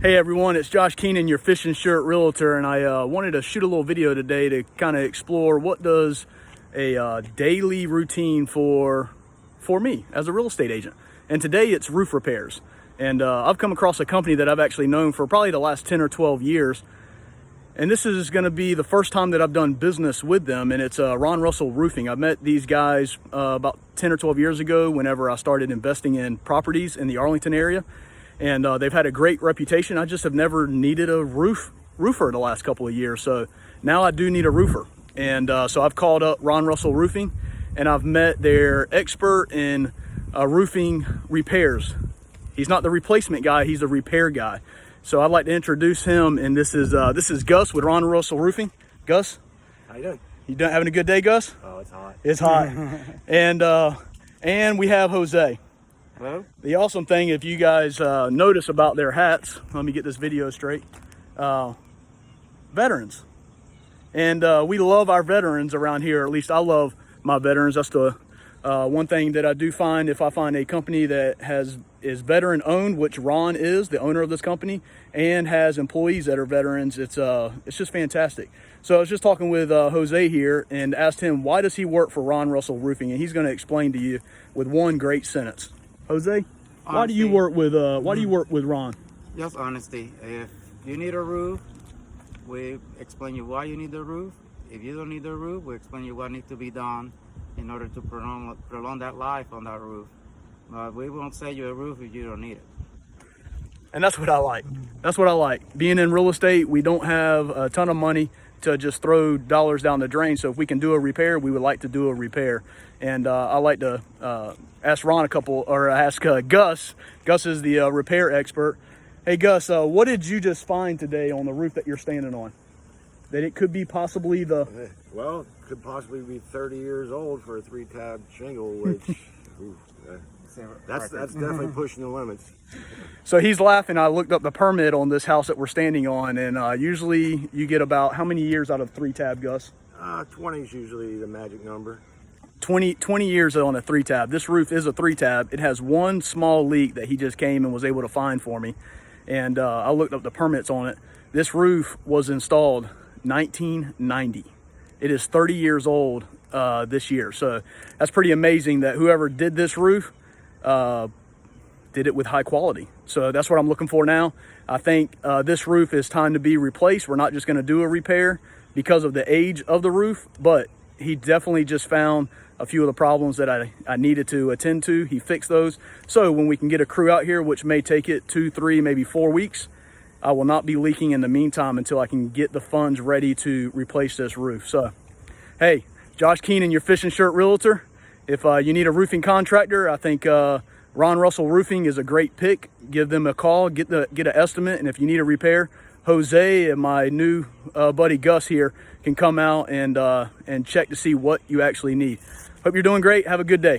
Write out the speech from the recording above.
Hey everyone, it's Josh Keenan, your Fishing Shirt Realtor, and I wanted to shoot a little video today to kind of explore what does a daily routine for me as a real estate agent. And today it's roof repairs. And I've come across a company that I've actually known for probably the last 10 or 12 years. And this is going to be the first time that I've done business with them, and it's Ron Russell Roofing. I met these guys about 10 or 12 years ago whenever I started investing in properties in the Arlington area. And they've had a great reputation. I just have never needed a roofer the last couple of years. So now I do need a roofer. And so I've called up Ron Russell Roofing, and I've met their expert in roofing repairs. He's not the replacement guy, he's the repair guy. So I'd like to introduce him, and this is Gus with Ron Russell Roofing. Gus? How you doing? You having a good day, Gus? Oh, it's hot. It's hot. And we have Jose. Hello? The awesome thing, if you guys notice about their hats, let me get this video straight, veterans. And we love our veterans around here, or at least I love my veterans. That's the one thing that I do find. If I find a company that is veteran owned, which Ron is the owner of this company, and has employees that are veterans, it's just fantastic. So I was just talking with Jose here and asked him, why does he work for Ron Russell Roofing? And he's going to explain to you with one great sentence. Jose, why do you work with Ron? Just honesty. If you need a roof, we explain you why you need the roof. If you don't need the roof, we explain you what needs to be done in order to prolong that life on that roof. But we won't sell you a roof if you don't need it. And that's what I like. That's what I like. Being in real estate, we don't have a ton of money to just throw dollars down the drain. So if we can do a repair, we would like to do a repair. And I like to ask Ron ask Gus. Gus is the repair expert. Hey Gus, what did you just find today on the roof that you're standing on? That it could be possibly well, it could possibly be 30 years old for a 3-tab shingle, which that's definitely pushing the limits. So he's laughing. I looked up the permit on this house that we're standing on, and usually you get about how many years out of 3-tab, Gus? 20 is usually the magic number. 20 years on a 3-tab. This roof is a 3-tab. It has one small leak that he just came and was able to find for me. And I looked up the permits on it. This roof was installed 1990. It is 30 years old this year. So that's pretty amazing that whoever did this roof did it with high quality. So that's what I'm looking for now. I think this roof is time to be replaced. We're not just going to do a repair because of the age of the roof, but he definitely just found a few of the problems that I needed to attend to. He fixed those. So when we can get a crew out here, which may take it 2, 3, maybe 4 weeks, I will not be leaking in the meantime until I can get the funds ready to replace this roof. So, hey, Josh Keenan, your Fishing Shirt Realtor. If you need a roofing contractor, I think Ron Russell Roofing is a great pick. Give them a call, get an estimate, and if you need a repair, Jose and my new buddy Gus here can come out and check to see what you actually need. Hope you're doing great. Have a good day.